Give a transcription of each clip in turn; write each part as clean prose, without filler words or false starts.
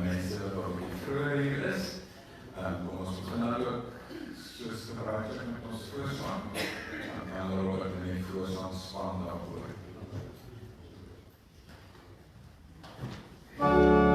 mensen waarop die vroeger is. Kom ons begin dan ook soos gebruiklik met ons voorsang. Dan kan Robert in die voorsang span daarvoor. For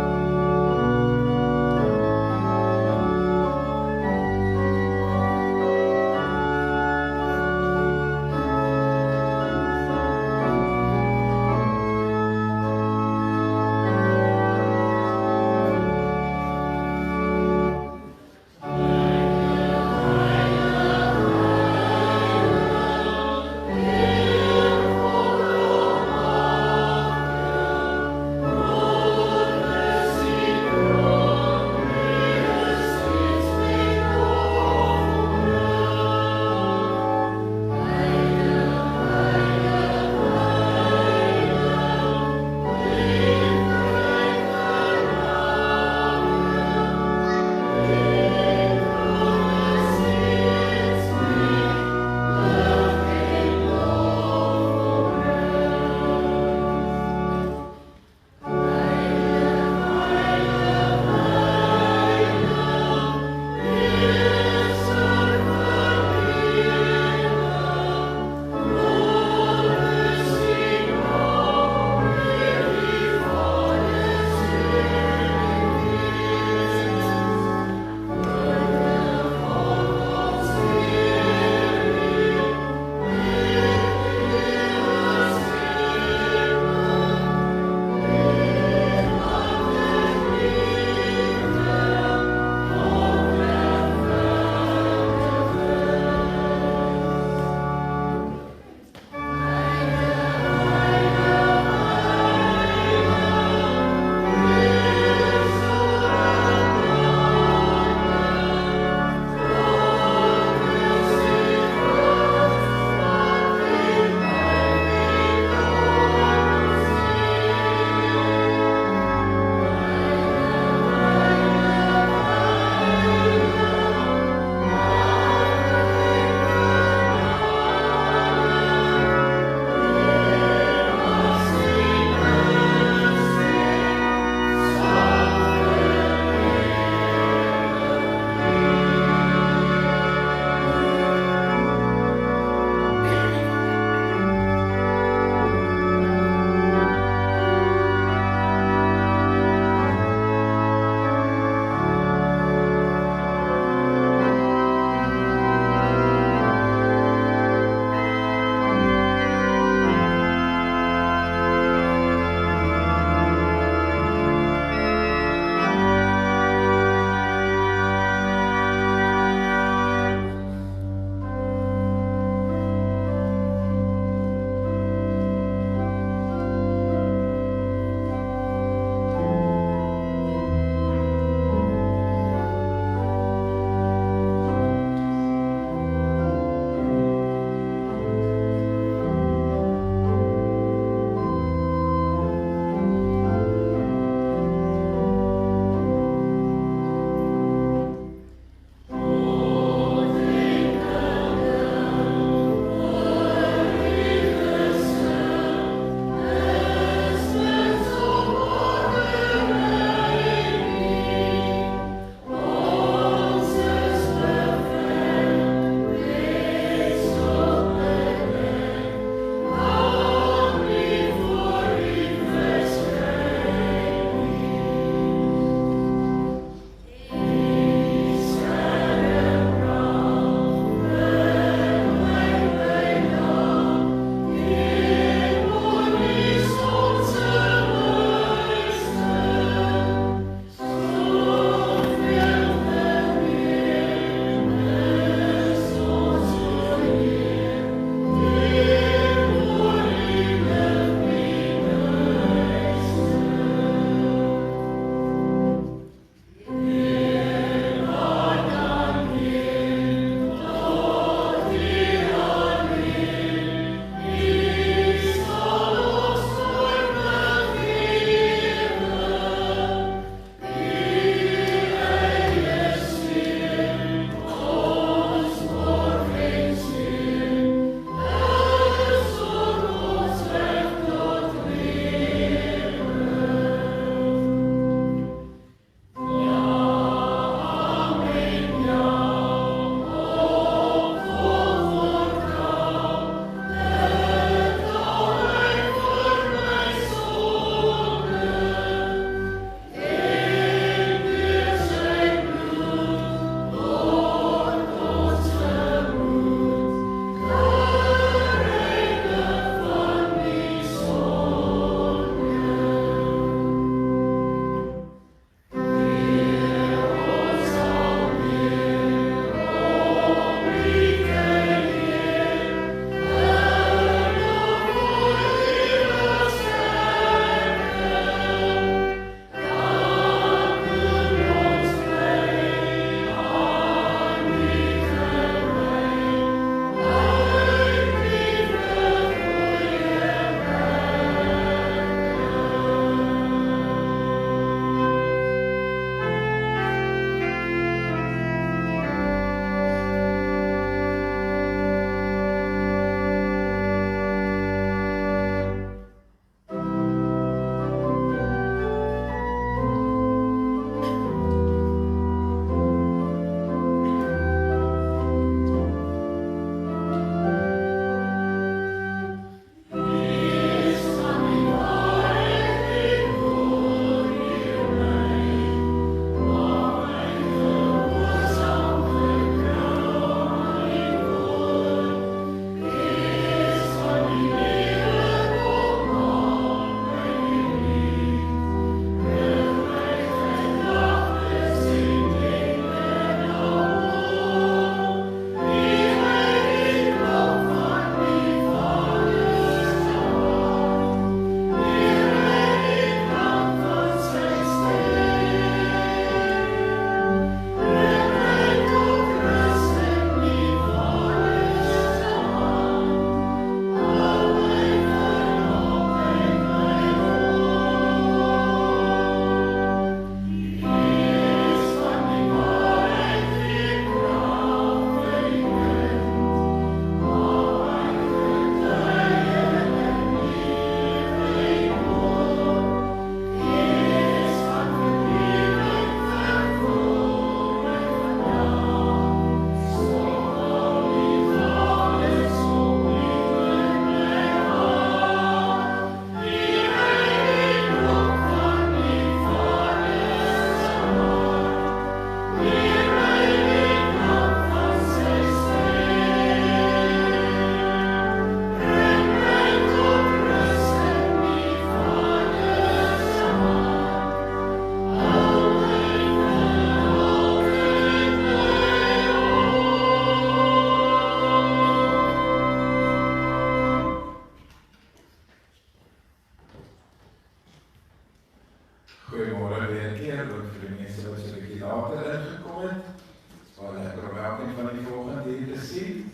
Goeiemôre weer 'n keer, ook vir die mense wat so 'n bietjie later ingekom het. Dit is baie lekker om elkeen van die volgende hier te sien.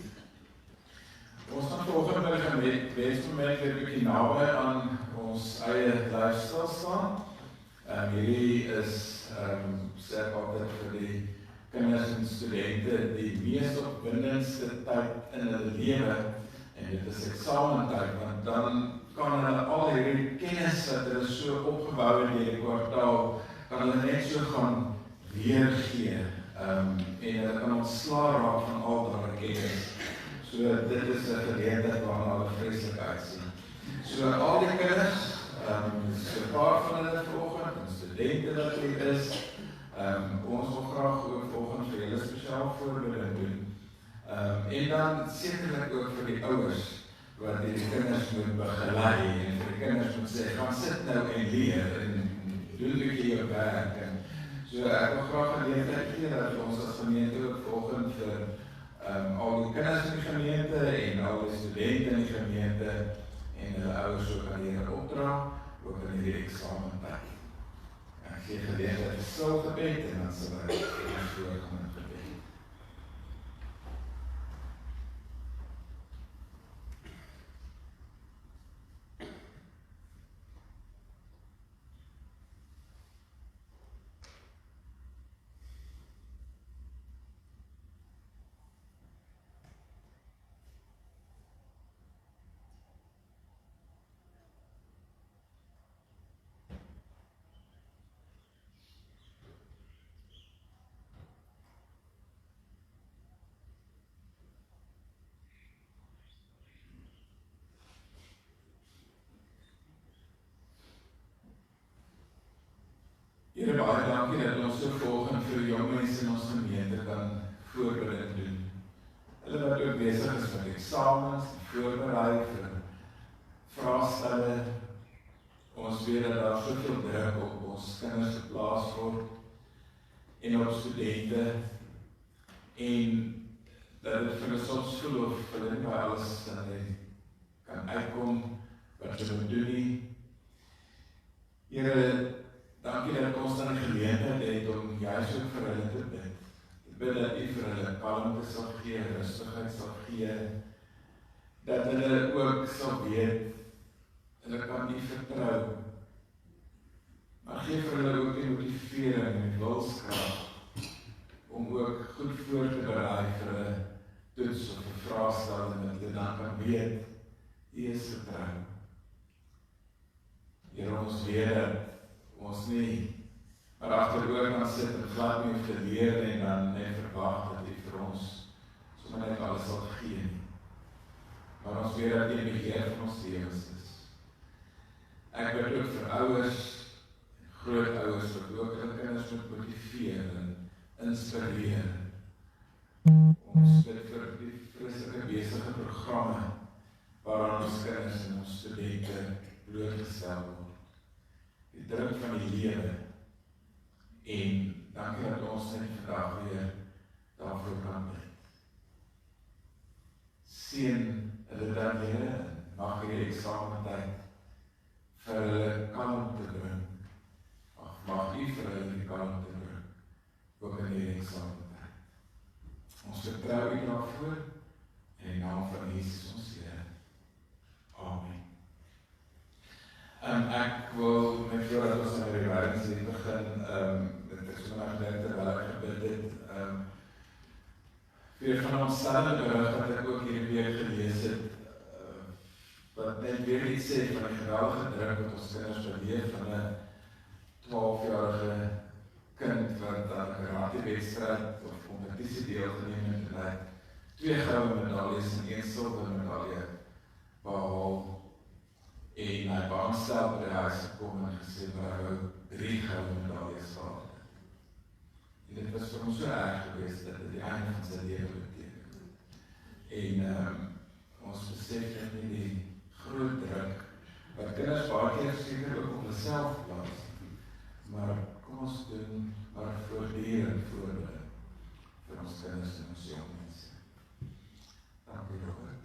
Ons gaan volgende by die gebedmoment weer 'n bietjie naby aan ons eie lifestyle staan. Hierdie is sê ek altyd vir die kinders en studente die mees opwindendste tyd in hulle lewe, en dit is eksamentyd, want dan kan hulle al hierdie kennis wat hulle so opgebou het in die kwartaal, kan hulle net so gaan weergee, en hulle kan ontslae raak van al daardie kennis. So dit is 'n geleentheid waarna hulle vreeslik uitsien. So al die kinders, so 'n paar van hulle vanoggend, en studente wat hier is, ons wil graag ook volgens vir julle spesiaal voorbereiding doen. En dan sekerlik ook vir die ouers, wat die kinders moet begelei, en vir die kinders moet sê, gaan sit nou en leer, en doen 'n bietjie jou werk. So ek wil graag geleentheid gee dat ons as gemeente ook volgend vir al die kinders in die gemeente, en al die studente in die gemeente, en hulle ouers ook aan leren opdra, ook in hierdie eksamentyd. Ek gee geleentheid vir stil gebed, en dan sal ek voorgaan in gebed. Here, baie dankie dat ons so volgend vir jong mense in ons gemeente kan voorbereiding doen. Hulle wat ook besig is met eksamens, voorberei vir vraestelle. Ons weet dat daar soveel druk op ons kinders geplaas word, en op studente, en dat dit vir hulle soms voel of hulle nie by alles kan uitkom, wat hulle moet doen nie. Here, dankie dat ons dan die geleentheid het om juist ook vir hulle te bid. Te bid dat U vir hulle kalmte sal gee, rustigheid sal gee, dat hulle ook sal weet, hulle kan U vertrou, maar gee vir hulle ook die motivering en wilskrag, om ook goed voor te berei vir 'n toets of 'n vraestel, en dat hulle dan kan weet, U is vertrou. Here, ons weet dat ons nie maar agteroor kan sit en glad nie hoef te leer en dan net verwag dat U vir ons sommer net alles sal gee nie. Maar ons weet dat U die beheer van ons lewens is. Ek bid ook vir ouers, grootouers, wat ook hulle kinders moet motiveer en inspireer. Ons bid vir die vreeslike besige programme waaraan ons kinders en ons studente blootgestel word. Die druk van die lewe, en dankie dat ons net vandag weer daarvoor kan bid. Seën hulle dan, Here, en mag hierdie eksamentyd vir hulle kalmte bring. Mag U vir hulle die kalmte bring, ook in hierdie eksamentyd. Ons vertrou U daarvoor, in die naam van Jesus ons Here. Amen. Ek wil net voordat ons aan die wydingdiens begin, dit is so my gedink terwyl ek gebid het, vir van omstandige berig wat ek ook hierdie week gelees het, wat net weer iets sê van die geweldige druk wat ons kinders beleef, van 'n 12-jarige kind wat aan 'n karate-wedstryd of kompetisie deelgeneem het, en hy 2 goue medaljes en 1 silwer medalje behaal. En hy baanstel by die huis gekom en gesê, maar hy wou 3 goue medaljes gehad. En dit was vir hom so erg geweest, dat dit die einde van sy lewe beteken. En ons besef net nie die groot druk, wat kinders baie keer seker ook op hulle plaas, maar kom ons doen, maar voortdurend voorbereid, vir ons kinders en ons jong mense. Dankie, Robert.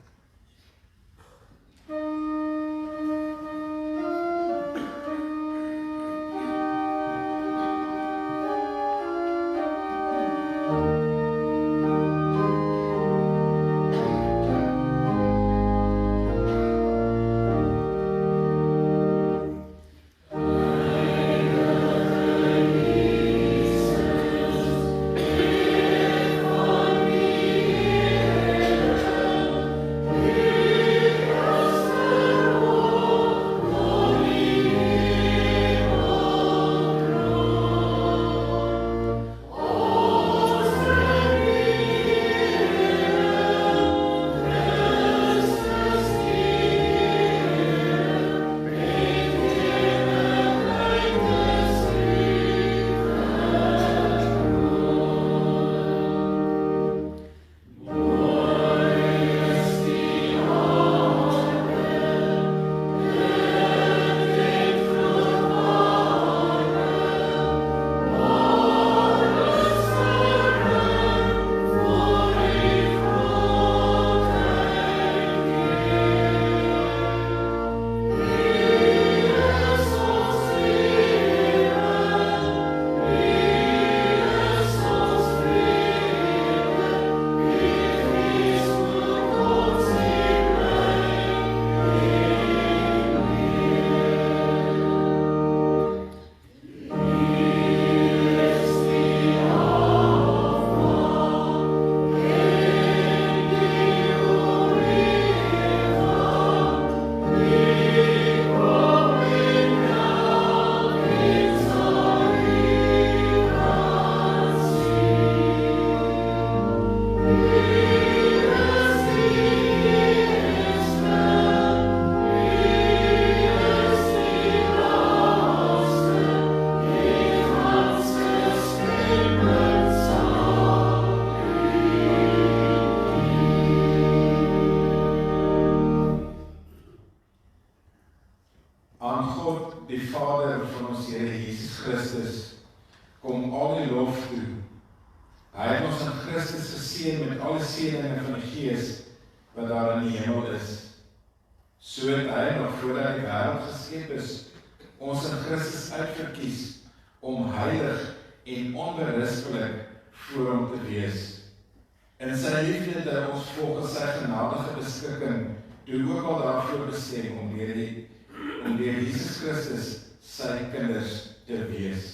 Christus kom al die lof toe. Hy het ons in Christus geseën met alle seëninge van die Gees wat daar in die hemel is. So het hy nog voordat die wêreld geskep is, ons in Christus uitverkies om heilig en onberispelik voor hom te wees. In sy liefde het hy ons volgens sy genadige beskikking toe ook al daarvoor bestem om deur Jesus Christus sy kinders te wees.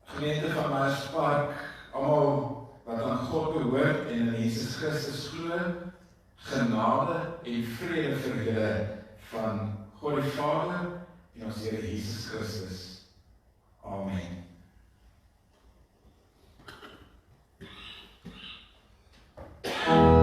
Gemeente van Meyerspark, almal wat aan God behoort en in Jesus Christus glo, genade en vrede vir julle van God die Vader en ons Here Jesus Christus. Amen. Amen.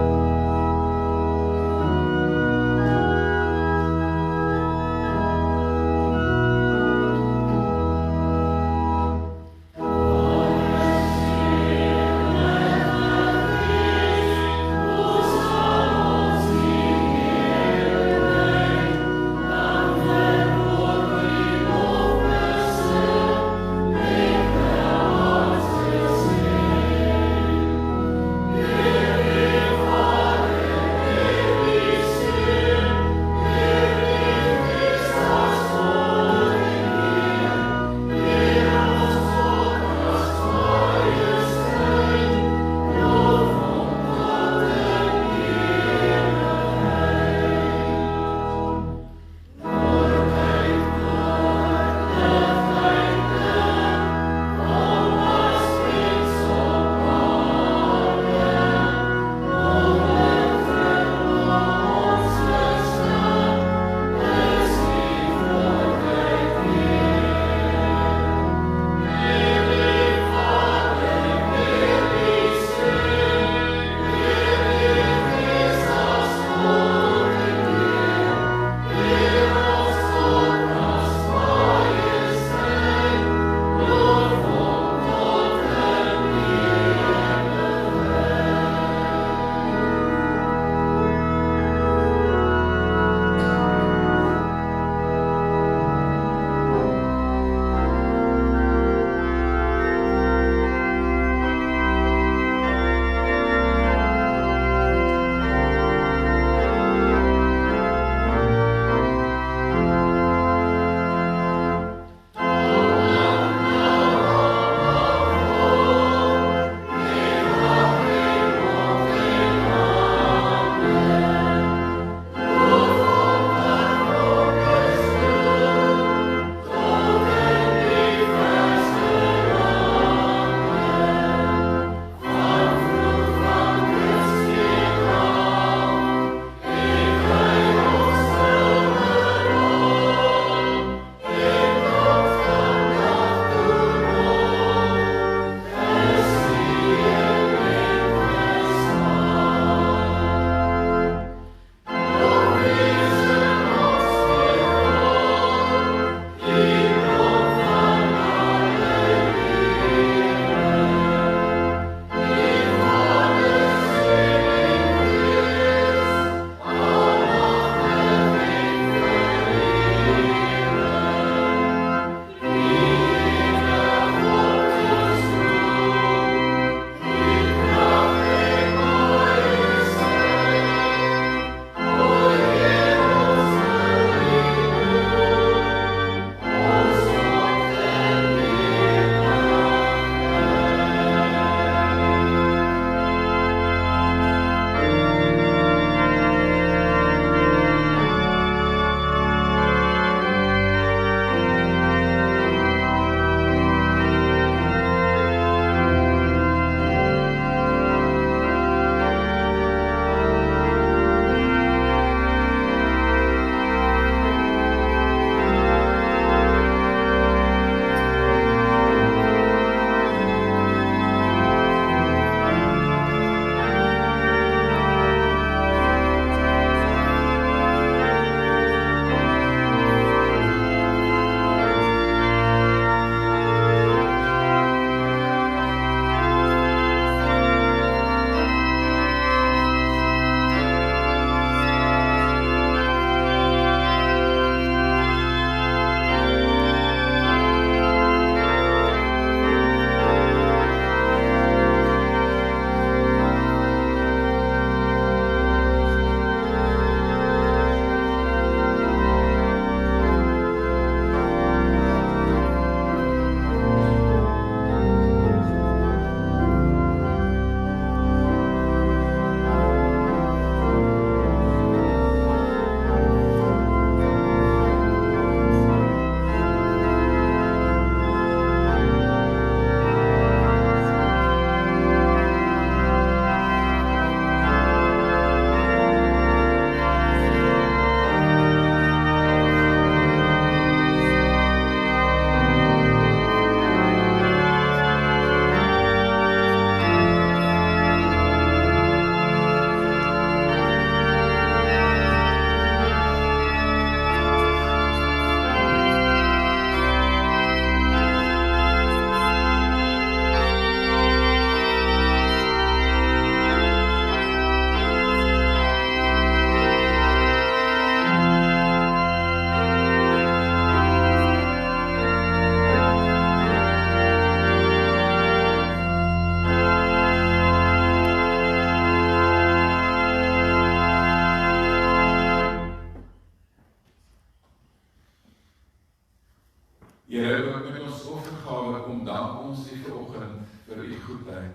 Here, ook met ons offergawe kom dank ons die vanoggend vir u goedheid.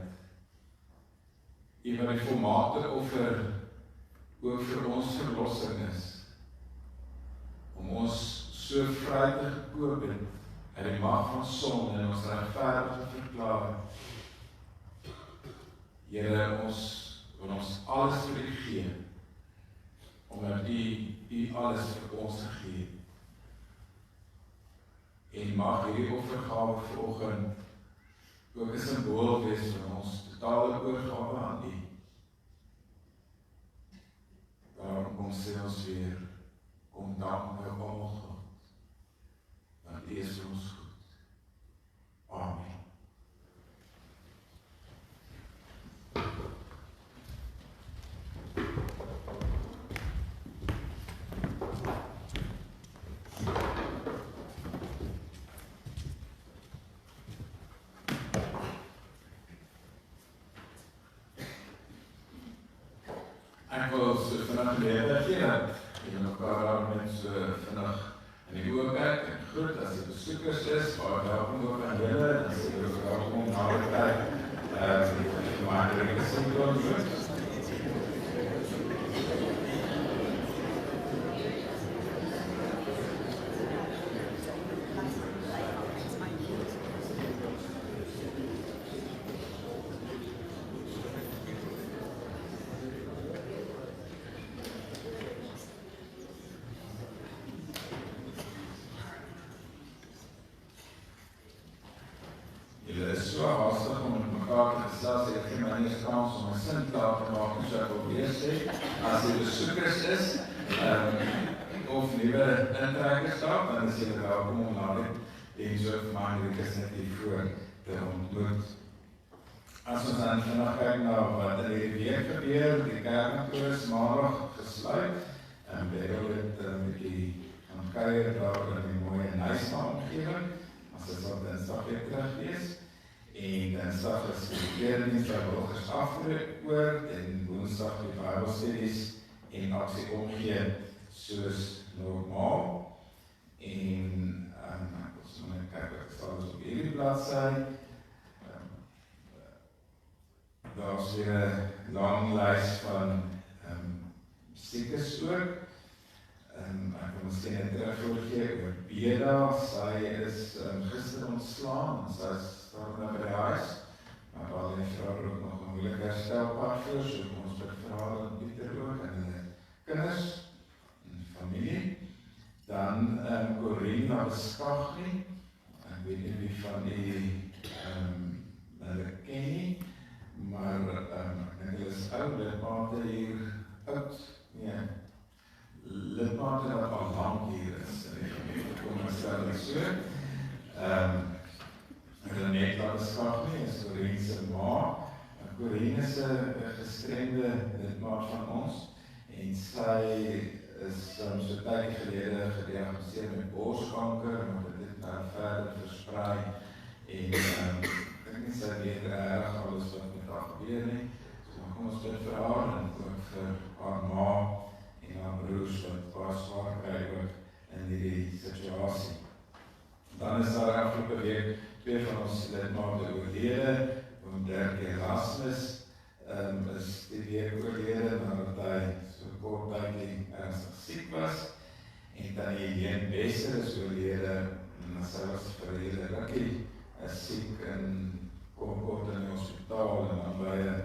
U wat die volmaakte offer ook vir ons verlossing is, om ons so vry te gekoop het uit die mag van sonde en ons regverdig te verklaar. Here, ons wil ons alles vir u gee, omdat u alles vir ons gegee het. En mag hierdie offergawe vanoggend ook 'n simbool wees van ons totale oorgawe aan u. Daarom kom sê ons weer, kom dank nou almal God, want u is vir ons goed. Amen. Ek wil so vinnig leer gee dat jy mekaar daar mense vinnig in die oë kyk en groet as die besoekers is, maar welkom ook aan julle, en as jy ook welkom na die tyd. Maar ek is so groot. Julle is so haastig om met mekaar te gesels, ek gee my eers kans om my sin klaar te maak, en so ek wil weer sê, as jy besoekers is, of nuwe intrekkers daar, dan is julle welkom om na die diens ook vir my Hendrikus net hiervoor te ontmoet. As ons dan vandag kyk na wat in die week gebeur, die kerkkantoor is maandag gesluit, en Beryl het met die gaan kuier daar in die mooie Nysna omgewing, as dit wat Dinsdag weer terug wees. En Dinsdag is die kerkdiens by Wilgers afgeloop en Woensdag die Bybelstudies en aksie omgee soos normaal. En ek wil so net kyk wat staan op hierdie bladsy. Daar is weer 'n lang lys van siekes ook. Ek wil miskien net teruggee oor Beda, sy is gister ontslaan, en sy is daar nou by die huis, maar daar is vir haar ook nog 'n moeilike herstelpad voor, so kom ons bid vir haar en Pieter ook, en hulle kinders, en familie. Dan Corina Beskagnie, ek weet nie wie van die hulle ken nie, maar ek dink hulle is ou lidmate hier, lidmate wat al lang hier is, en ek kom ons stel dit so. Renet Beskagnie is Corine se ma. Corine is 'n gestremde lidmaat van ons, en sy is so tydjie gelede gediagnoseer met borskanker, maar dit nou verder versprei, en ek dink nie sy weet reg alles wat met haar gebeur nie. So kom ons bid vir haar, en ook vir haar ma, en haar broers wat baie swaar kry ook in hierdie situasie. Dan is daar afgelope week 2 van ons lidmate oorlede. Oom Dirk Erasmus is die week oorlede, nadat hy so kort tydjie ernstig siek was. En dan Helene Besser is oorlede, en sy was vir 'n hele rukkie siek en kom kort in die hospitaal, en dan by 'n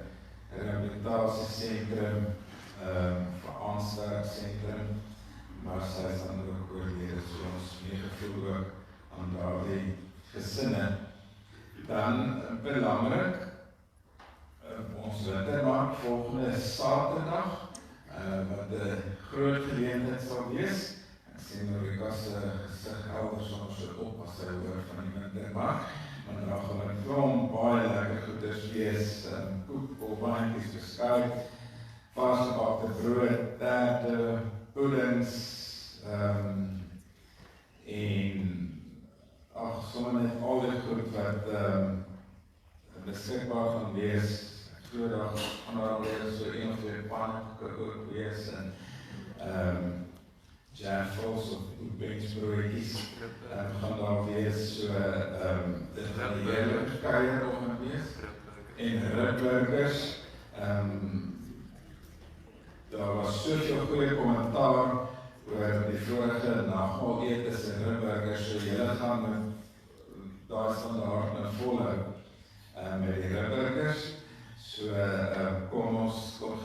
rehabilitasiesentrum, veraanswerksentrum, maar sy is dan ook oorlede, so ons meegevoel ook aan daardie gesinne. Dan belangrik, ons wintermark volgende Saterdag, wat 'n groot geleentheid sal wees. Ek sien Marika se gesig elders soms so op as sy hoor van die wintermark, maar daar gaan 'n klomp baie lekker goeders wees, koek, bolbaantjies, beskuit, varsgebakte brood, taarte, puddings, en sommer net al die goed wat beskikbaar gaan wees. Ek glo daar gaan daar weer so 1 of 2 pannekoeke ook wees, en jaffels of toepengsbroodjies. Gaan daar wees so dit gaan die heerlijke kuier oggend wees. En ribburgers. Daar was soveel goeie kommentaar oor die vorige nagmaaletes en ribburgers, so julle gaan daar standaard nou volhou met die ribburgers. So kom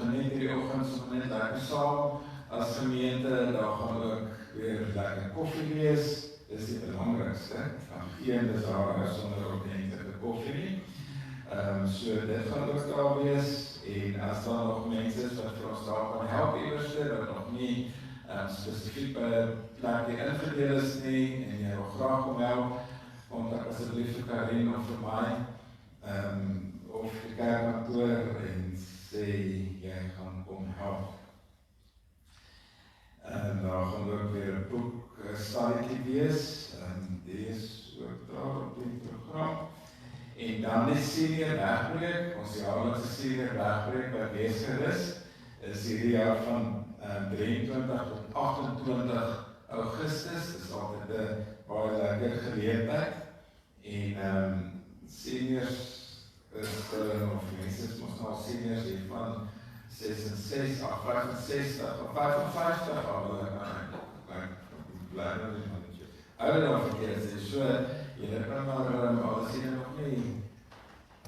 geniet hierdie oggend so net lekker saam as gemeente. Daar gaan ook weer lekker koffie wees. Dis die belangrikste. Van geen dis daar sonder ordentlike koffie nie. So dit gaan ook daar wees. En as daar nog mense is wat vir ons daar kan help iewerste, wat nog nie spesifiek by 'n plekkie ingedeel is nie, en jy wil graag om help, kontak asseblief vir Karin of vir my, of die kerkkantoor en sê jy gaan kom help. En daar gaan ook weer 'n boek study wees, die is ook daar op die program. En dan die senior wegbreek, ons jaarlikse senior wegbreek by Weesgerus, is hierdie jaar van 23 tot 28 Augustus, dis altyd 'n baie lekker geleentheid. En seniors is, of mense is mos nou seniors hier van 65 of 55 ouder bly nou nie van dit. Ouder dan verkeerd is, so julle kan maar al sien nog nie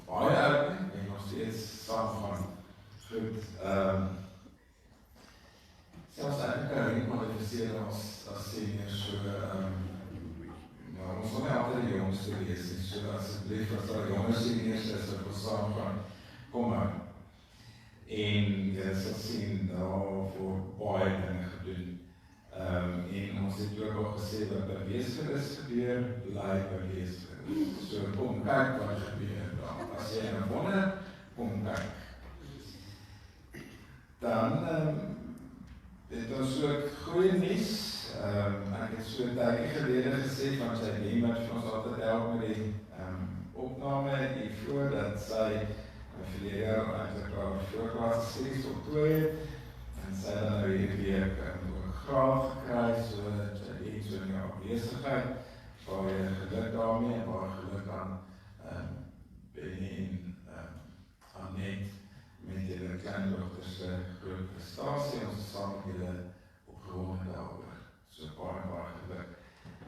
baie oud nie, en nog steeds saam gaan. Goed, selfs eintlik Karin kwalifiseer as seniors, so maar ons wil nie altyd die jongste wees nie, so asseblief as daar jonger seniors is, wat ons saam gaan, kom aan. En jy sal sien, daar word baie dinge gedoen. En ons het ook al gesê wat by Weesgerus gebeur, bly by Weesgerus. So kom kyk wat gebeur daar. As jy nou wonder, kom kyk. Dan het ons ook goeie nuus. Ek het so 'n tydjie gelede gesê van sy neem wat vir ons altyd help met die opname hiervoor, dat sy verlede jaar eintlik al voorklas series optooi het, en sy dan nou hierdie week ook graad gekry, so sy het so 'n jaar besigheid, baie geluk daarmee, en baie geluk aan Benny en Annette met julle kleindogters se groot prestasie, ons is saam met julle opgewonde daaroor. So baie geluk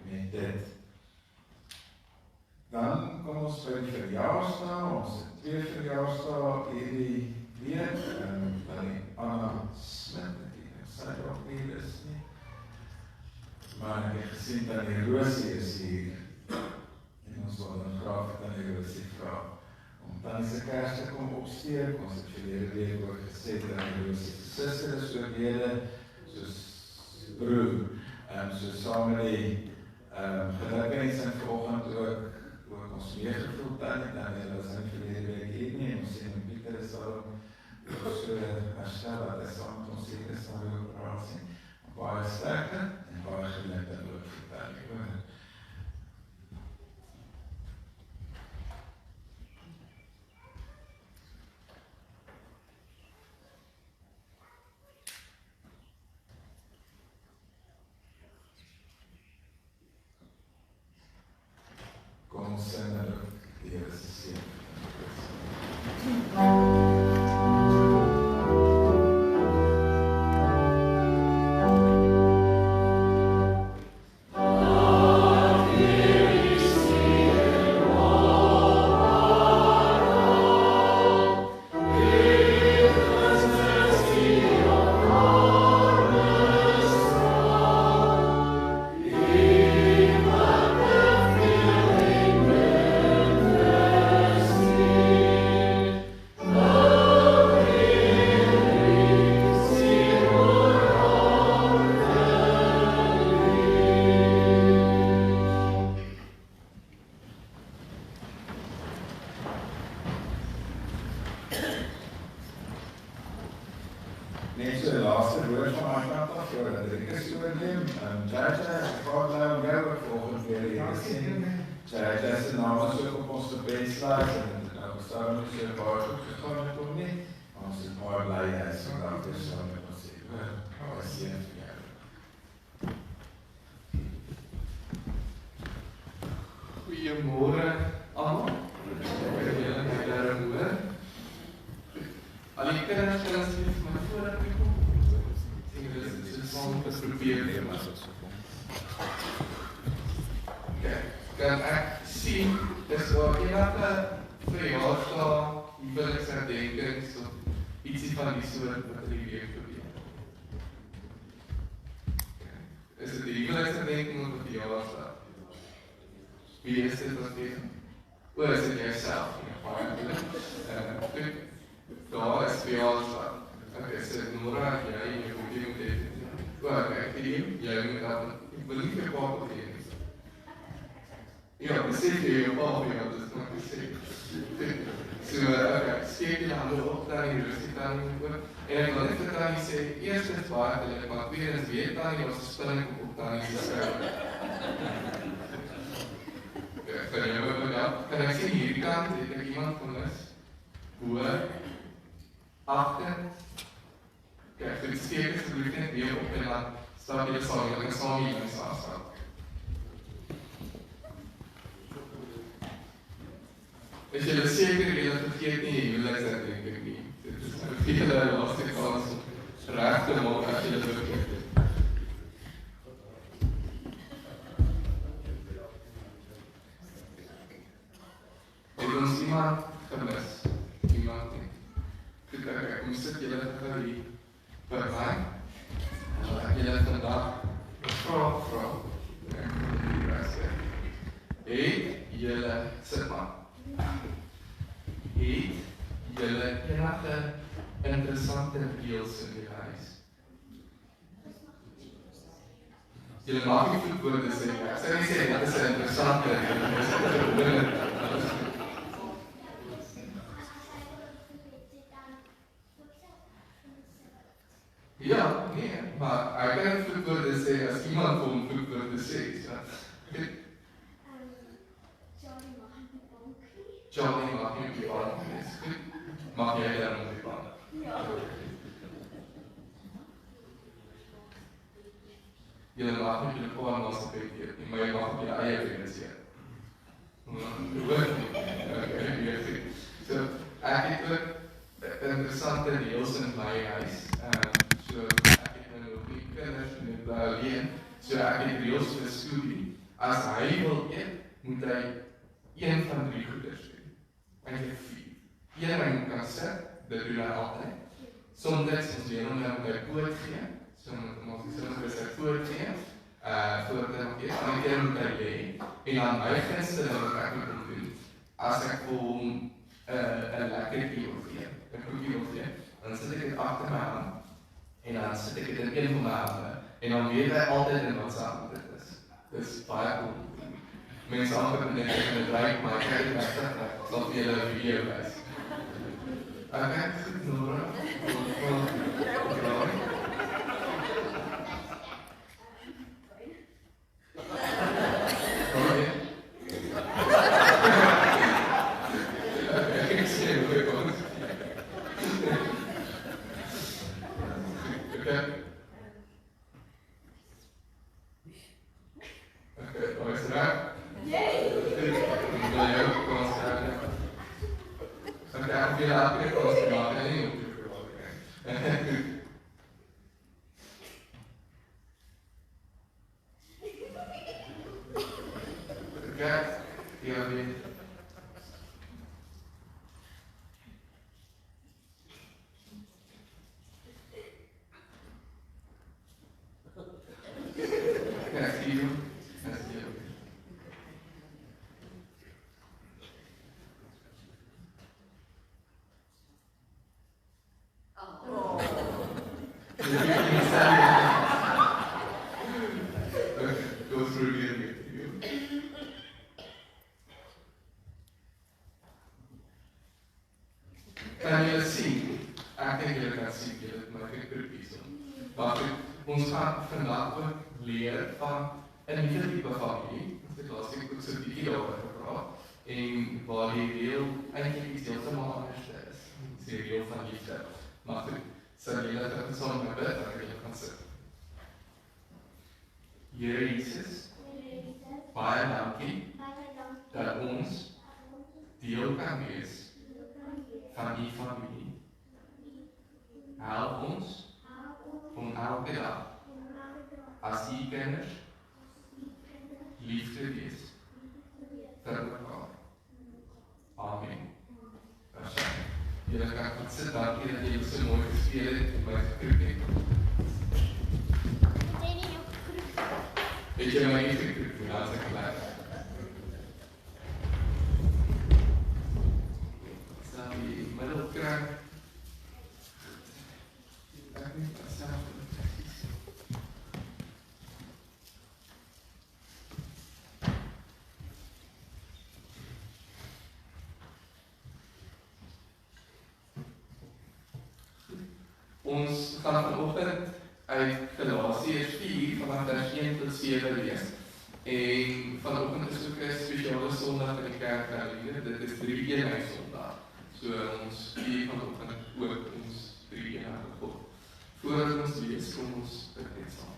met dit. Dan kom ons by die verjaarsdae, ons het 2 verjaarsdae hierdie week, by Anna Smit, ek sê ook nie is nie, maar ek het gesien dat die Rosie is hier, en ons wil dan graag dat die Rosie vraag, om dan sy kers te kom opsteek. Ons het verlede week ook gesê dat die Rosie suster is oorlede, soos broer, so saam met die gelukwensing vanoggend ook ons meegevoel dan was hy verlede week hier nie, en ons sê met Pieter is daar ook so herstel, dat hy saam met ons seker is daar ook operasie, baie sterkte en baie geluk dat ook vertel. Kom ons sê dat ook die Here se seën. Net so die laaste woord van my kant af, voordat ek is oorneem. Tjaja, ek vraag nou om jou ook volgende weer hier te sien. Tjaja se naam is ook op ons gebedslaas, en het nou gestaan met so baie goed gegaan met hom nie. Ons is baie bly, hy is vandag weer saam met ons hier. Baie seën vir jou. Goeiemôre almal. Kan julle my daar hoor? Al die kinders kan asseblief maar vooruit kom. Sien julle is saam probeer neem as dit so kom. Kan ek sien dis waar enige verjaarsdag, huweliksherdenkings of ietsie van die soort wat in die week gebeur. Is dit die huweliksherdenking of die verjaarsdag? Wie is dit wat weer? O, is dit jouself? Goed, daar is verjaarsdag. Ek is dit Nora, jy en jou goedie moet hê. O, ek weet jy moet dat, ek wil nie vir paap opgeen. Ja, besef jy jou paap, ja, dit is maar besef. So, ek steek die hande op, daar die rustig aan die oor. En ek wil net vir Tannie sê, eerst is baie gelik, maar tweedens weet Tannie, ons spinning op Tannie se skouer. Kan ek sê hierdie kant, het ek iemand gemis? Hoor, agter. Kijk, vir die steek asseblief net weer op en dan stap jy saam, ek kan saam hier langs afstap. Is julle seker, julle vergeet nie, julle is dat denk ek nie. Dit is vir vele laaste kans om reg te maak as julle vergeet het. Het ons iemand gemis? Iemand nie? Goed, ek kom sit julle vir die by my. Ek julle vandag vra. Het julle, sit maar. Het julle enige interessante reels in die huis? Julle mag nie voetwoorde sê, ek sê nie sê, dit is interessante reel. Ja, nee, maar ek kan voetwoorde sê as iemand vir hom voetwoorde sê. Charlie mag nie op die bank wees. Mag jy daar op die bank? Ja. Jy mag nie op die koan was op die keer, maar jy mag op die eie wees hier. Hoor nie. So, ek het ook interessante reels in my huis. So, ek het nou nog nie kinders en ek bly alleen. So, ek het reels vir Scooby. As hy wil eet, moet hy een van 3 goeders doen. Eindelijk 4. Een wat kan sit, dit doen hy altyd. Soms ons weer om hy poot gee. Soms vir sy poot gee. Voordat hy nog eet. En keer moet hy lee. En dan my gunsteling wat ek moet doen. As ek vir hom een lekker wil gee. Een koekie wil gee. Dan sit ek dit agter my hand. En dan sit ek dit in een van my hande. En dan weet hy altyd in wat saam dit is. Dit is baie cool. Mense antwoord net in het rijk, maar ek kijk het weg, sal vir julle een video wees. Ek kijk goed, Nora. Ek sê, hoe ek ons. Oké, daar is reg. Ek wil elke kans gemaak en nie op die verwaardiging. Kijk, ja weer. Kijk, hier. Kan julle sien? Ek dink julle kan sien, julle het my gekroepies. Maar ons gaan vandag ook leer van 'n nuwe tipe familie. Ons het laas week ook so 'n bietjie daaroor gepraat. En waar die reël eintlik iets heeltemal anders is. Die reël van liefde. Maar goed, sal julle dit saam met bid, dan kan julle gaan sit. Here Jesus, baie dankie deel kan wees van die familie. Help ons om elke dag as die kinders lief te wees vir mekaar. Amen. Julle kan goed sit, dankie dat julle so mooi gespeel het en my gekroek het. Het jy my nie gekroek, dan is ek blij. Stel die middelkrank. Ek nie myself precies. Ons gaan vanoggend uit Galasiërs 4 vanaf vers 1 tot 7 lees. En vanoggend is ook 'n spesiale Sondag in die kerk Caroline. Dit is 3-eenheid Sondag. So ons vier vanoggend ook ons 3-eenheid God. Voordat ons lees, kom ons bid net saam.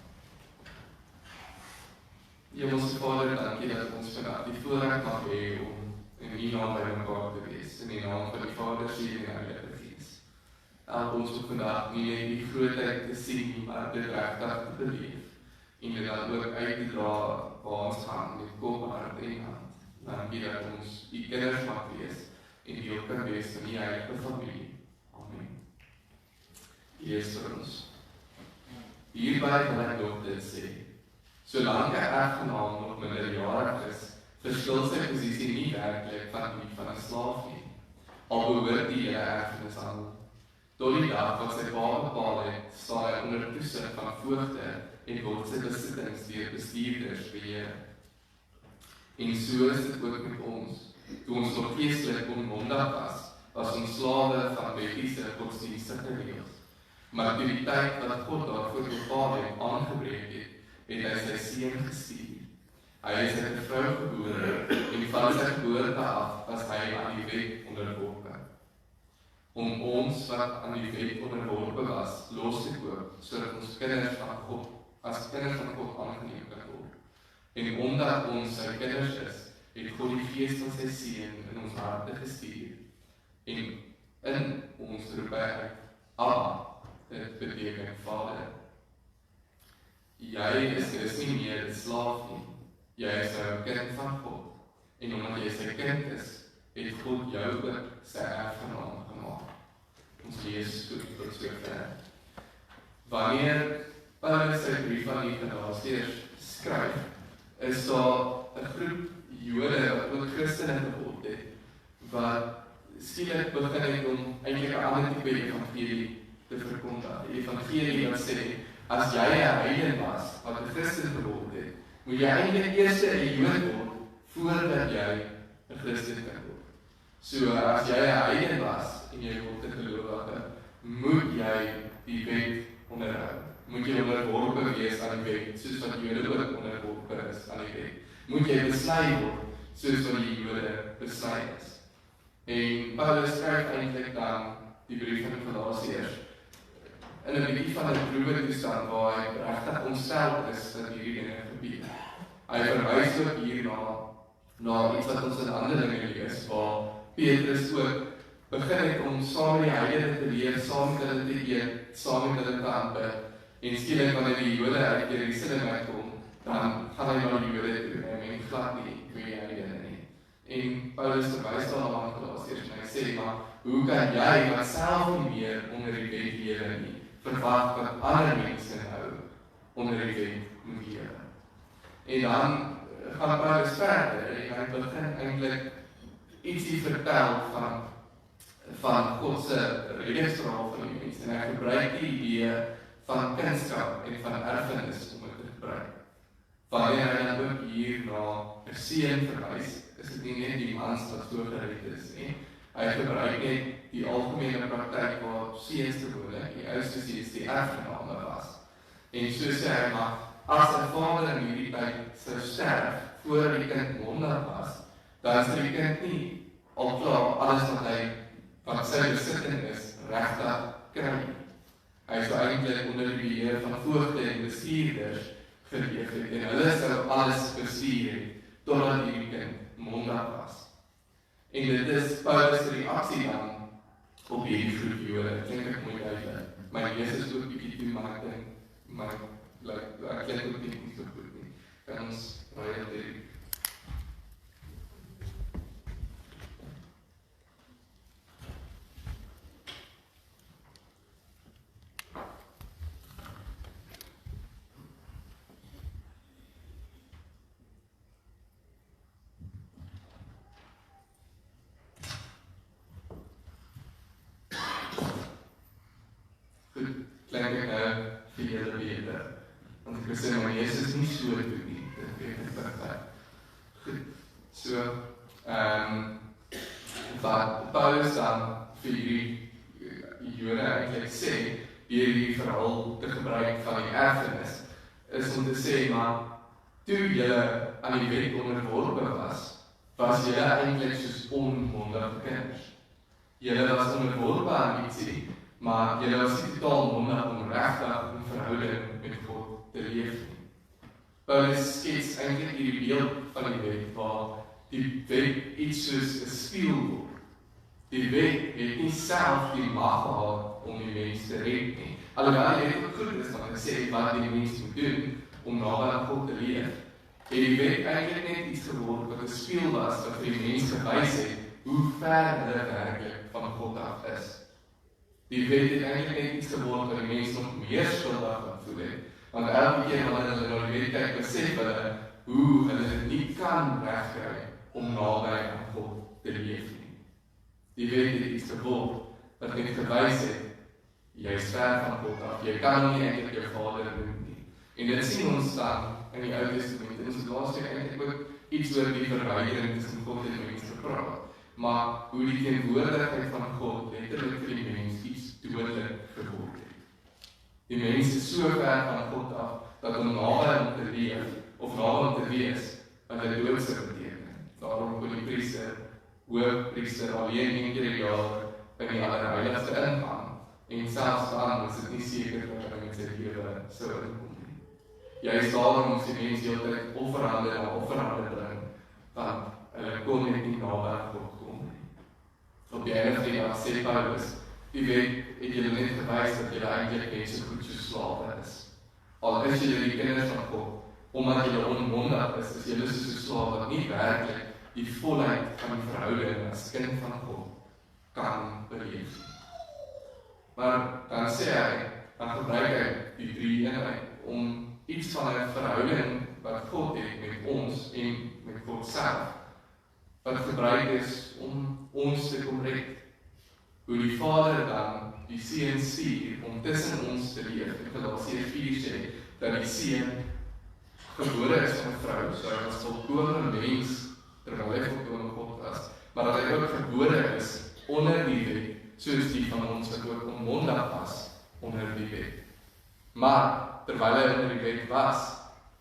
Hemelse Vader, dankie dat ons vandag die voorreg mag hê om in U naam by mekaar te wees. In die naam van die Vader, Seun en Heilige Gees. Help ons ook vandag nie net die grootheid te sien nie, maar dit regtig te beleef. En dit dan ook uit te dra waar ons gaan met kop, hart en hand. Dankie dat ons U kinders mag wees en deel kan wees van die heilige familie. Amen. Lees vir ons. Hierby wil ek nog dit sê. Solank 'n erfgenaam nog minderjarig is, verskil sy posisie nie werklik van die van 'n slaaf nie. Al behoort die hele erfenis aan. Tot die dag wat sy pa bepaal het, sal hy onder toesig van voogte en word sy besittings deur bestuurders beheer. En so is dit ook met ons. Toe ons nog geestelik onmondig was ons slawe van wettiese godsdienstige reëls. Maar toe die tyd wat God daarvoor bepaal het aangebreek het, het hy sy seun gestuur. Hy is uit 'n vrou gebore en van sy geboorte af was hy aan die wet onderworpe. Om ons wat aan die wet onderworpe was, los te koop, sodat ons kinders van God, as kinders van God aangeneem kan word. En omdat ons sy kinders is, het God die Gees van sy seun in ons harte gestuur. En in ons roep hy uit, Abba, dit beteken Vader. Jy is dus nie meer 'n slaaf nie, jy is nou 'n kind van God. En omdat jy sy kind is, het God jou ook sy erfgenaam gemaak. Ons lees tot sover. Wanneer Paulus sy brief aan die Galasiërs skryf, is daar 'n groep Jode wat ook Christene geword het, wat skielik begin het om eintlik 'n ander tipe evangelie te verkondig. Die evangelie wat sê, as jy 'n heiden was, wat 'n Christen geword het, moet jy eintlik eers 'n Jood word, voordat jy 'n Christen kan word. So, as jy 'n heiden was, en jy word 'n gelowige, moet jy die wet onderhou. Moet jy onderworpe wees aan die wet, soos wat Jode ook onderworpe is aan die wet. Moet jy beslei word, soos wat die Jode beslei is. En Paulus skryf eintlik dan die brief aan die Galasiërs in 'n bietjie van 'n droewe toestand waar hy regtig ontstel is dat hierdie dinge gebeur. Hy verwys ook hierna na iets wat ons in Handelinge lees, waar Petrus ook begin het om saam met die heidene te leer, saam met hulle te eet, saam met hulle te aanbid. En skielik wanneer die Jode uit Jerusalem uitkom, dan gaan hy na die Jode toe en glad nie die heidene nie. En Paulus verwys dan na Galasiërs en hy sê, maar hoe kan jy wat self nie meer onder die wet lewe nie, verwag wat ander mense nou onder die wet moet lewe? En dan gaan Paulus verder en hy begin eintlik ietsie vertel van God se redesverhaal van die mens. En hy gebruik die idee van kindskap en van erfenis om dit te gebruik. Wanneer hy dan ook hier na 'n seun verwys, is dit nie net die mans wat so gered is nie. Hy gebruik net die algemene praktyk waar seuns gewoonlik die oudste seuns die erfgename was. En so sê hy, maar as 'n vader in hierdie tyd sou sterf voor die kind mondig was, dan sou die kind nie al klaar alles wat sy besitting is, regtig kry. Hy sou eintlik onder die beheer van voogte en bestuurders geleef het, en hulle sou alles bestuur het, totdat hierdie kind mondig was. En dit is Paulus se reaksie dan op hierdie groep Jode. Ek dink ek moet uitlei. Maar Jesus is ook bietjie toe, maar ek dink, ek klink ook nie so goed nie. Kan ons raai dit? Klink ek nou vir julle beter. Want ek sê, maar Jesus nie so doen nie. Dit weet ek perfek. Goed. So, wat Paulus dan vir hierdie Jode eintlik sê, deur hierdie verhaal te gebruik van die erfenis, is om te sê, maar toe julle aan die wet onderworpe was julle eintlik soos onmondige kinders. Julle was onderworpe aan ietsie, maar julle was nie totaal mondig om regtig 'n verhouding met God te leef nie. Paulus skets eintlik hierdie beeld van die wet, waar die wet iets soos 'n spieël word. Die wet het nie self die mag gehad om die mens te red nie. Alhoewel dit ook goed is om te sê wat die mens moet doen om naby aan God te leef, het die wet eintlik net iets geword wat 'n spieël was wat vir die mens gewys het hoe ver hulle werklik van God af is. Die wet het eintlik net iets geword wat die mens nog meer skuldig kan voel het. Want elke keer wanneer hulle na die wet kyk, besef hulle hoe hulle dit nie kan regkry om naby aan God te leef nie. Die wet het iets geword wat net gewys het, jy is ver van God af, jy kan nie eintlik jou Vader noem nie. En dit sien ons dan in die Ou Testament. Ons het laasweek eintlik ook iets oor die verwydering tussen God en mense gepraat. Maar hoe die teenwoordigheid van God letterlik vir die mens iets dodelik geword het. Die mens is so ver van God af, dat om naby om te leef, of naby om te wees, wat hy dood sou beteken. Daarom kon die hoofpriester alleen 1 keer per jaar in die Allerheiligste ingaan, en selfs dan was dit nie seker dat hy met sy lewe sou inkom nie. Juist daarom moes die mens heeltyd offerhande na offerhande bring, want hulle kon net nie naby aan God kom nie. Op die einde van die dag sê Paulus, die wet het julle net gewys dat julle eintlik net so goed so slawe is. Al is julle die kinders van God, omdat julle onmondig is julle so slawe wat nie werklik die volheid van die verhouding as kind van God kan beleef. Maar dan sê hy, dan gebruik hy die 3 eenheid om iets van 'n verhouding wat God het met ons en met God self, wat gebruik is om ons te kom red. Hoe die Vader dan die Seun stuur om tussen ons te leef. In Galasiërs 4 sê dat die Seun gebore is van 'n vrou, so hy was volkome mens terwyl hy volkome God was, maar dat hy ook gebore is onder die wet, soos die van ons wat ook onmondig was onder die wet. Maar terwyl hy onder die wet was,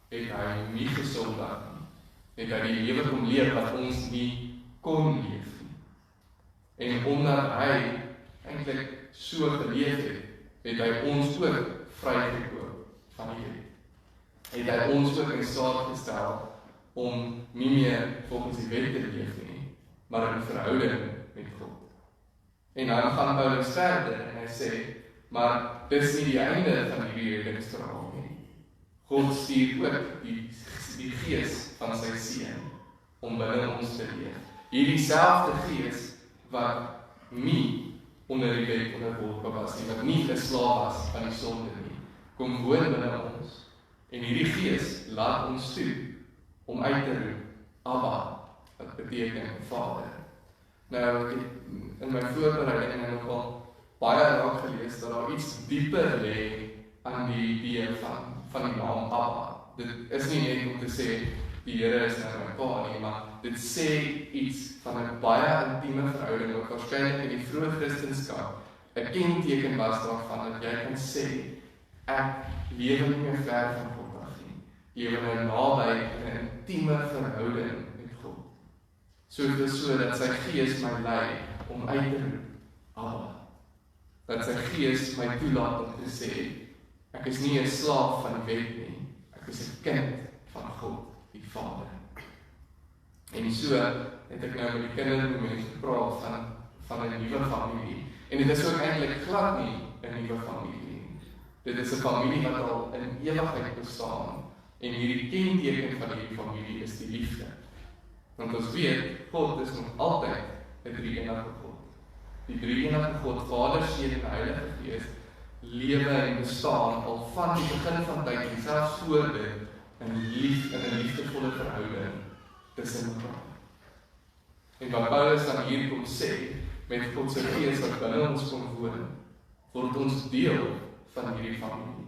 het hy nie gesondig nie. Het hy die lewe kom leef wat ons nie kon leef nie. En omdat hy eintlik so geleef het, het hy ons ook vrygekoop van die wet. Het hy ons ook in staat gestel om nie meer volgens die wet te leef nie, maar in verhouding met God. En dan gaan Paulus verder en hy sê, maar dis nie die einde van die reddingsverhaal nie. God stuur ook die gees van sy Seun om binne ons te leef. Hierdie selfde gees wat nie onder die wet onderworpe was nie, wat nie 'n slaaf was van die sonde nie, kom woon binne ons. En hierdie gees laat ons toe om uit te roep, Abba, wat beteken Vader. Nou, ek het in my voorbereiding nogal baie raak gelees dat daar iets dieper lê aan die idee van die naam Abba. Dit is nie net om te sê die Here is nou my pa nie, maar dit sê iets van 'n baie intieme verhouding wat waarskynlik in die vroeë Christendom 'n kenteken was daarvan dat jy kan sê ek lewe nie meer ver van God af nie. Lewe nou naby in 'n intieme verhouding met God. So dat sy gees my lei om uit te roep, Abba. Dat sy gees my toelaat om te sê, ek is nie 'n slaaf van die wet nie, ek is 'n kind van God, die Vader. En En so het ek nou met die kindermoment gepraat van 'n nuwe familie. En dit is ook eintlik glad nie 'n nuwe familie nie. Dit is 'n familie wat al in ewigheid bestaan. En hierdie kenteken van hierdie familie is die liefde. Want ons weet, God is nog altyd 'n drie-enige God. Die drie-enige God, Vader, Seun en Heilige Gees, lewe en bestaan al van die begin van tyd en selfs voor dit in 'n liefdevolle verhouding tussen mekaar. En wat Paulus dan hier kom sê, met God se Gees wat binne ons kom woon, word ons deel van hierdie familie.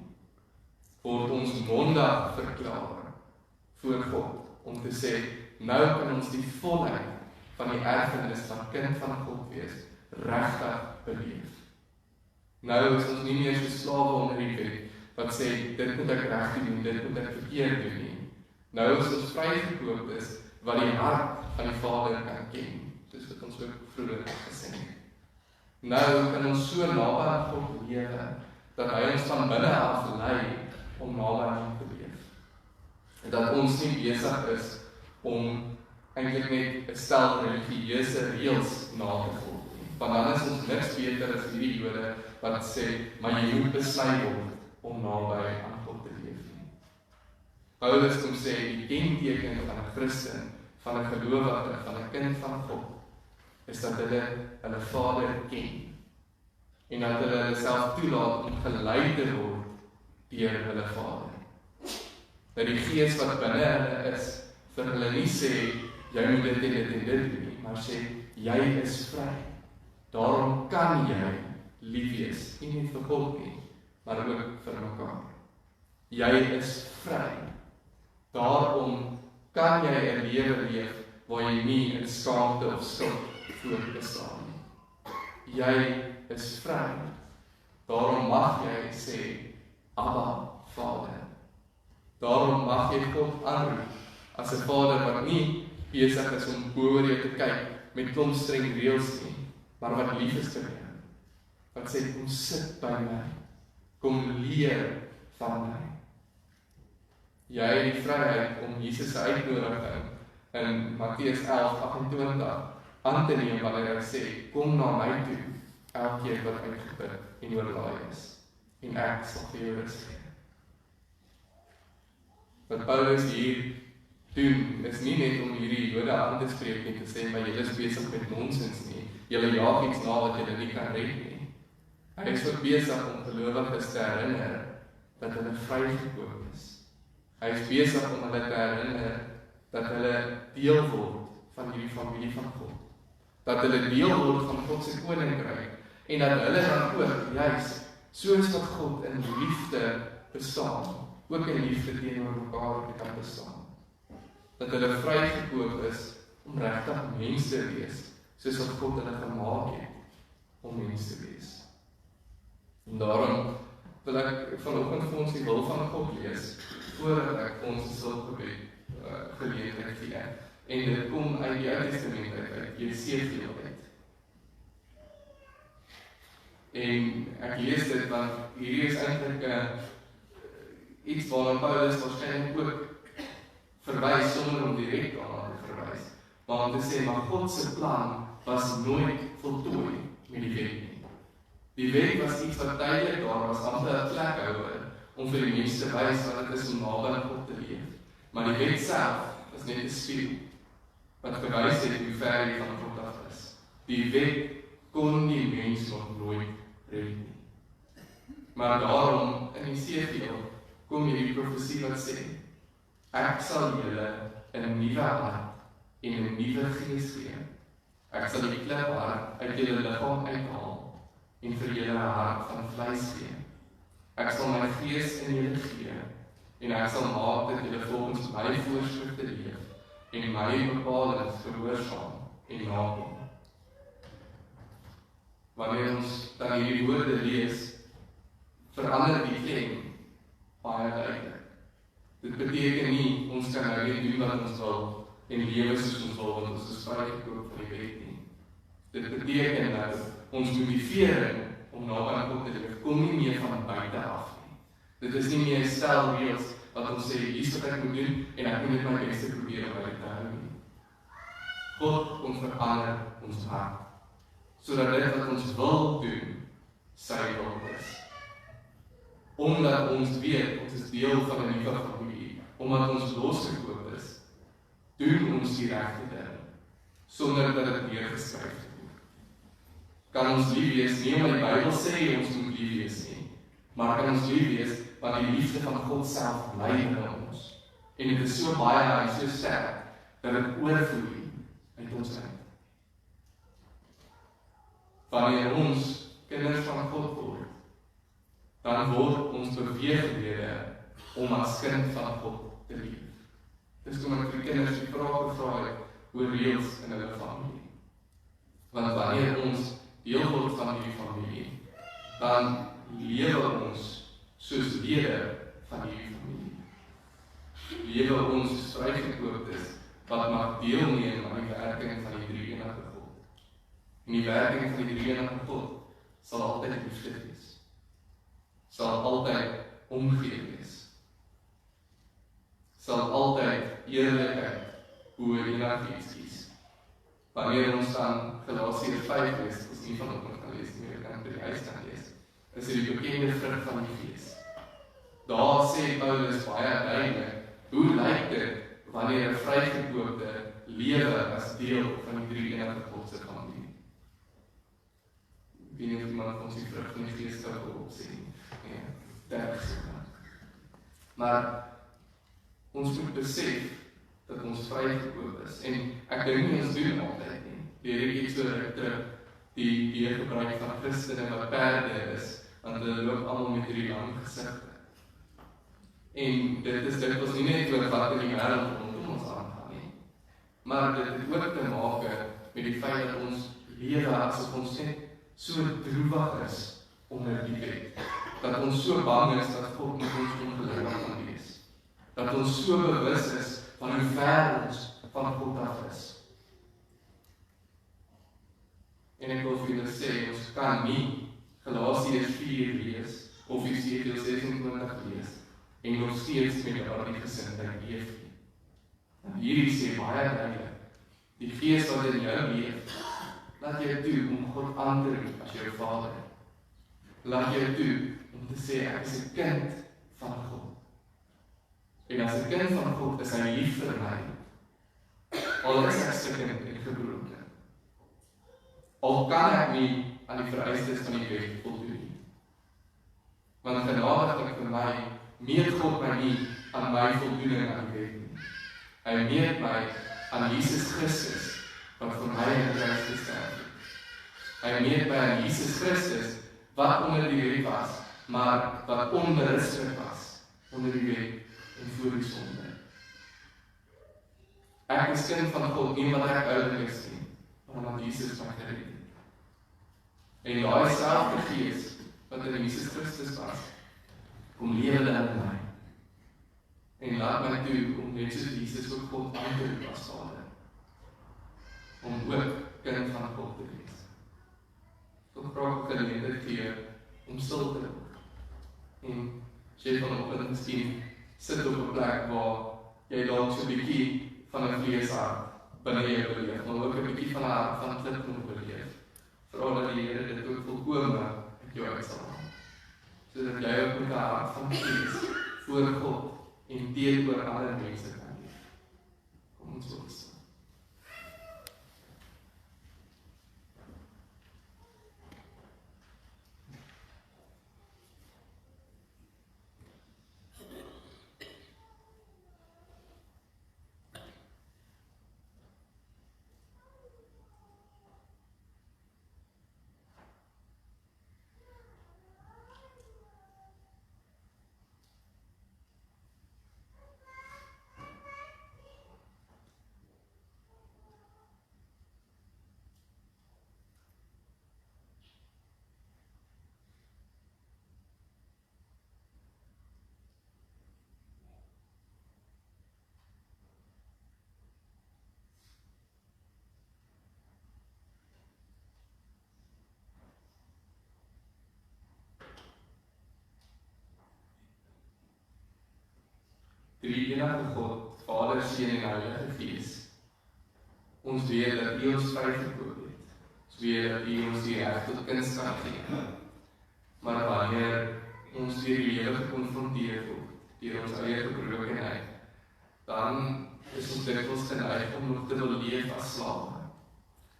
Word ons mondig verklaar voor God om te sê, nou kan ons die volheid van die erfenis van kind van God wees, regtig beleef. Nou is ons nie meer so slawe onder die wet wat sê, dit moet ek reg doen, dit moet ek verkeerd doen nie. Nou is ons vrygekoop is wat die hart van die Vader kan ken, soos wat ons ook vroeër gesê het. Nou kan ons so naby aan God lewe, dat hy ons van binne af lei om naby aan hom te leef. En dat ons nie besig is om eintlik net 'n stel religieuse reëls na te volg nie. Want dan is ons niks beter as hierdie Jode wat sê, maar jy moet besluit word om naby aan God te leef nie. Paulus kom sê, die kenteken van 'n Christen, van 'n gelowige, van 'n kind van God, is dat hulle Vader ken. En dat hulle self toelaat om gelei te word deur hulle Vader. Dat die Gees wat binne hulle is, vir hulle nie sê, jy moet dit en dit en dit doen nie, maar sê, jy is vry. Daarom kan jy lief wees, nie net vir God nie, maar ook vir mekaar. Jy is vry. Daarom kan jy 'n lewe leef waar jy nie in skaamte of skuld voorbestaan nie. Jy is vry. Daarom mag jy sê, Abba, Vader. Daarom mag jy God aanroep as 'n Vader wat nie besig is om oor jou te kyk met klomp streng reëls nie, maar wat lief is vir jou. Wat sê, kom sit by my, kom leer van my. Jy het die vryheid om Jesus se uitnodiging in Matteus 11:28 aan te neem wanneer hy sê, kom na my toe, elkeen wat uitgeput en oorlaai is, en ek sal vir jou rus gee. Wat Paulus hier doen, is nie net om hierdie Jode aan te spreek en te sê, maar julle is besig met nonsens nie, julle jaag iets na wat julle nie kan red nie. Hy is ook besig om gelowiges te herinner dat hulle vrygekoop is. Hy is besig om hulle te herinner dat hulle deel word van hierdie familie van God. Dat hulle deel word van God se koninkryk en dat hulle dan ook juis soos wat God in liefde bestaan, ook in liefde teenoor mekaar kan bestaan. Dat hulle vrygekoop is om regtig mens te wees, soos wat God hulle gemaak het om mens te wees. En daarom wil ek vanoggend vir ons die wil van God lees, voordat ek ons siltgebed geleentheid gee. En dit kom uit die Ou Testament uit Jesegiel uit. En ek lees dit want hierdie is eintlik iets waarna Paulus waarskynlik ook verwys sonder om direk daarna te verwys. Maar om te sê, maar God se plan was nooit voltooi met die wet nie. Die wet was iets wat tydelik daar was, amper 'n plekhouer, om vir die mense te wys wat dit is om naby aan God te leef. Maar die wet self is net 'n spieël wat gewys het hoe ver jy van God af is. Die wet kon die mens nog nooit red nie. Maar daarom in Jesegiel kom hierdie profesie wat sê, ek sal julle 'n nuwe hart en 'n nuwe gees gee. Ek sal die kliphart uit julle liggaam uithaal en vir julle 'n hart van vleis gee. Ek sal my gees in julle gee en ek sal maak dat julle volgens my voorskrifte leef en my bepalings gehoorsaam en nakom. Wanneer ons dan hierdie woorde lees, verander die klem baie duidelik. Dit beteken nie, ons kan nou net doen wat ons wil en lewe soos ons wil, want ons is vrygekoop van die wet nie. Dit beteken dat ons motivering om naby aan God te leef, kom nie meer van buite af nie. Dit is nie meer 'n stel reëls wat ons sê, hier is wat ek moet doen, en ek moet net my beste probeer om by dit te hou nie. God kom verander ons hart, sodat dit wat ons wil doen, sy wil is. Omdat ons weet, ons is deel van 'n nuwe familie, omdat ons losgekoop is, doen ons die regte ding, sonder dat dit neergeskryf word. Kan ons lief wees, nie omdat die Bybel sê ons moet lief wees nie, maar kan ons lief wees, want die liefde van God self bly binne ons. En dit is so baie en so sterk, dat dit oorvloei uit ons uit. Wanneer ons kinders van God word, dan word ons beweeglede om as kind van God te leef. Dis kom ek vir kinders die vraag gevra het oor reëls in hulle familie. Want wanneer ons deel word van die familie, dan lewe ons soos lede van die familie. Lewe ons soos vrygekooptes wat mag deelneem aan die werking van die drie-enige God. En die werking van die drie-enige God sal altyd liefde wees. Sal altyd omgee wees. Sal altyd eerlikheid oor enigiets kies. Wanneer ons dan Galasiërs 5 lees, is nie van ons gaan lees nie, ek kan by die huis gaan lees, is die bekende vrug van die Gees. Daar sê Paulus baie duidelik, hoe lyk dit wanneer 'n vrygekoopte lewe as deel van die drie-enige God se familie? Ek weet nie of iemand van ons die vrug van die Gees sou opsê nie. Nee, derg sogar. Maar ons moet besef dat ons vrygekoop is. En ek dink nie ons doen altyd nie. Die iets so terug die gebruik van Christene wat perde is, want hulle loop almal met hierdie lang gesigte. En dit is dikwels nie net oor wat in die wêreld rondom ons aangaan nie, maar dit het ook te maak met die feit dat ons lewe asof ons net so droewig is onder die wet. Dat ons so bang is dat God met ons ongelukkig gaan wees. Dat ons so bewus is van hoe ver ons van God af is. En ek wil vir julle sê, ons kan nie Galasiërs 4 lees, of Jesaja 26 lees, en nog steeds met daardie gesindheid leef nie. En hierdie sê baie duidelik, die Gees wat in jou leef, laat jou toe om God aan te roep as jou Vader. Laat jou toe om te sê, ek is 'n kind van God. En as 'n kind van God is hy lief vir my, al is ek stikkend en gebroken. Al kan ek nie aan die vereistes van die wet voldoen nie. Want genadiglik vir my, meet God my nie aan my voldoening aan die wet nie. Hy meet my aan Jesus Christus, wat vir my in die kruis gesterf het. Hy meet my aan Jesus Christus, wat onder die wet was, maar wat onberustig was, onder die wet en voor die sonde. Ek is kind van God, nie wat ek ouderlik is nie, maar omdat Jesus my gered het. En daai selfde Gees, wat in Jesus Christus was, kom lewe in my. En laat my toe om net soos Jesus ook God aan te roep as Vader. Om ook kind van God te wees. Tot praat ek geleentheid gee om stil te word. En as jy vanoggend miskien sit op 'n plek waar jy dalk so 'n bietjie van 'n vleeshart binne jou beleef, maar ook 'n bietjie van 'n hart van klip moet beleef. Vra dat die Here dit ook volkome uit jou uitsal. Sodat jy ook met 'n hart van vlees voor God en teenoor ander mense kan leef. Kom ons opstaan. Drie-enige God, Vader, Seun en Heilige Gees. Ons weet dat U ons vrygekoop het. Ons weet dat U ons die reg tot kindskap gee. Maar wanneer ons weer die lewe gekonfronteer word deur ons eie gebrokenheid, dan is ons dikwels geneig om nog te wil leef as slawe.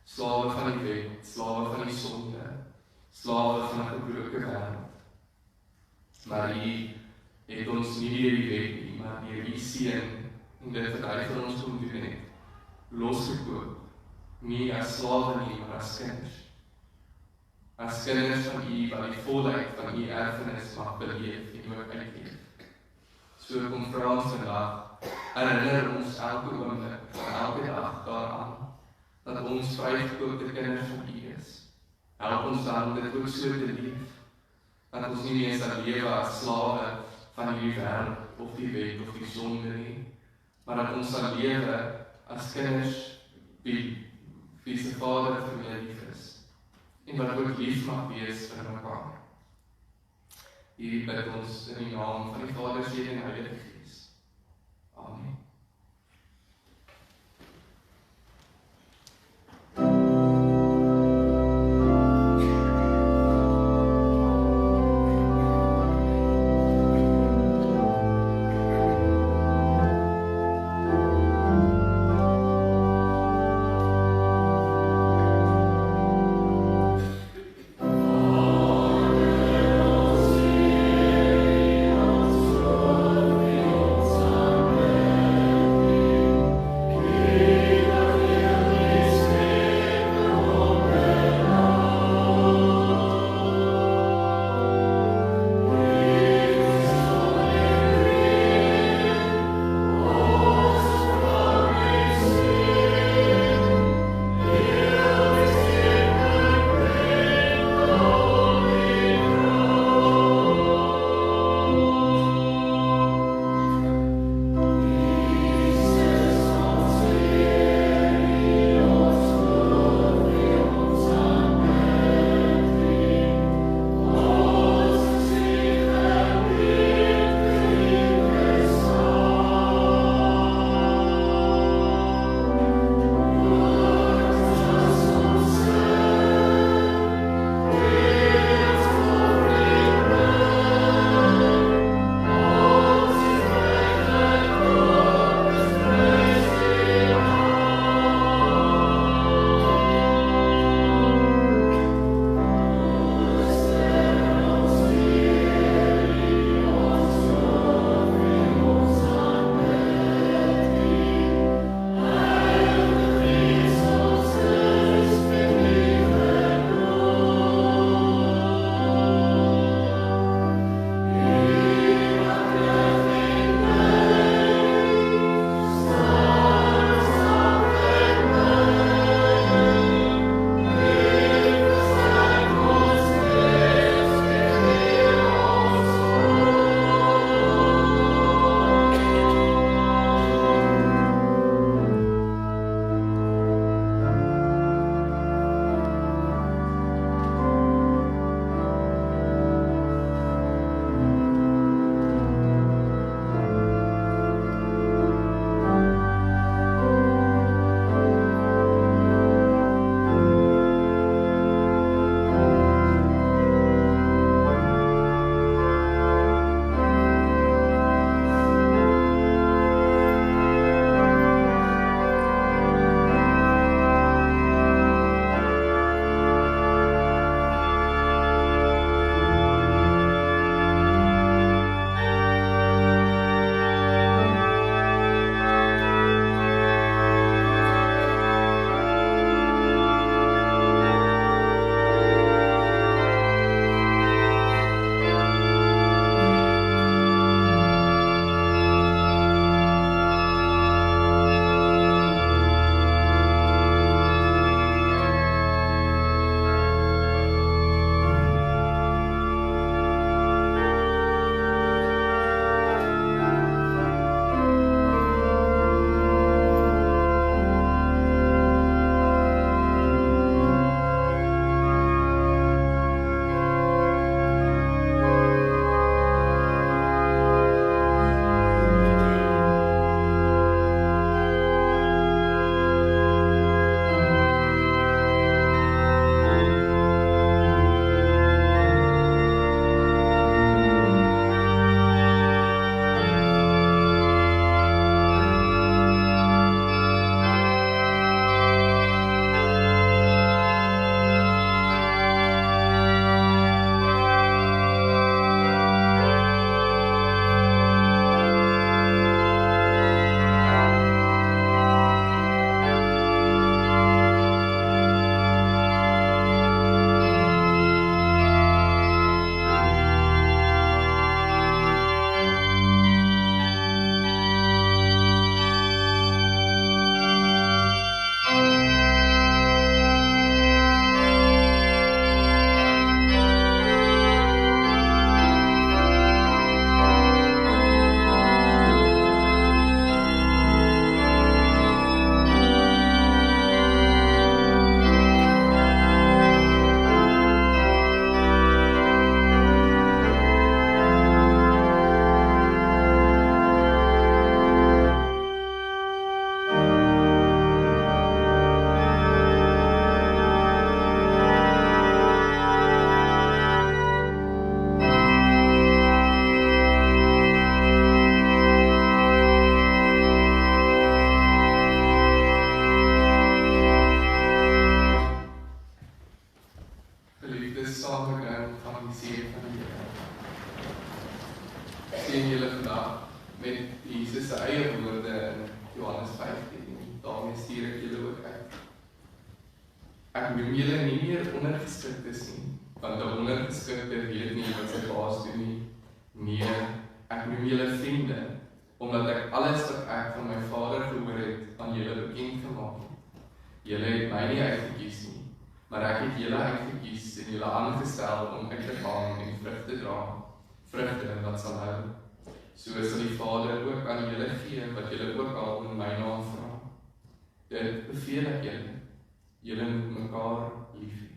Slawe van die wet, slawe van die sonde, slawe van 'n gebroke wêreld. Maar U het ons nie deur die wet nie, maar deur U seun en dit wat hy vir ons kom doen het, losgekoop, nie as slawe nie, maar as kinders. As kinders van U wat die volheid van U erfenis mag beleef en ook uitleef. So kom vra ons vandag, herinner ons elke oomblik van elke dag daaraan, dat ons vrygekoopte kinders van U is. Help ons dan om dit ook so te leef, dat ons nie meer sal lewe as slawe van hierdie wêreld of die wet of die sonde nie, maar dat ons sal lewe as kinders wie se Vader vir my lief is, en wat ook lief mag wees vir mekaar. Hierdie bid ons in die naam van die Vader, Seun en Heilige Gees. Amen. Amen. ek noem julle nie meer ondergeskiktes nie, want 'n ondergeskikte weet nie wat sy baas doen nie. Nee, ek noem julle vriende, omdat ek alles wat ek van my Vader gehoor het, aan julle bekend gemaak het. Julle het my nie uitgekies nie, maar ek het julle uitgekies en julle aangestel om uit te gaan en vrug te dra, vrugte wat sal hou. So sal die Vader ook aan julle gee, wat julle ook al in my naam vra. Dit beveel ek julle, julle moet mekaar lief hê.